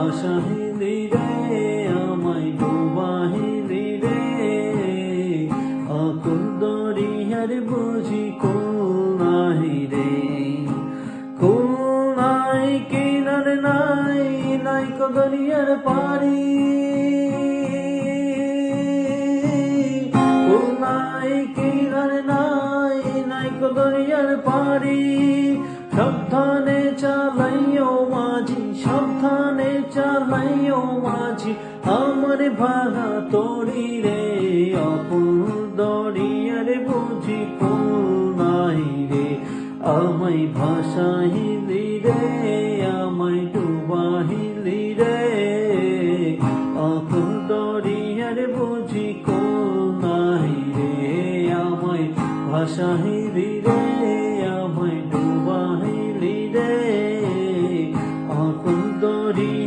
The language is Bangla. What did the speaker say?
ভাসাহিলি রে আমায় ডুবাহিলি রে আকুল দরিয়ার বুঝি কুল নাই রে কুল নাই কিনার নাই নাই কো দরিয়ার পারি কুল নাই কিনার নাই নাই কো দরিয়ার পারি সাবধানে চালাইও মাঝি সাবধানে চালাইও মাঝি আমার ভাঙা তরি রে অকুল দরিয়ার বুঝি কুল নাই রে আমায় ভাসাহিলি রে আমায় ডুবাহিলি রে অকুল দরিয়ার বুঝি কুল নাই রে আমায় ভাসাহিলি রে আমায় ডুবাহিলি রে আকুল দরিয়া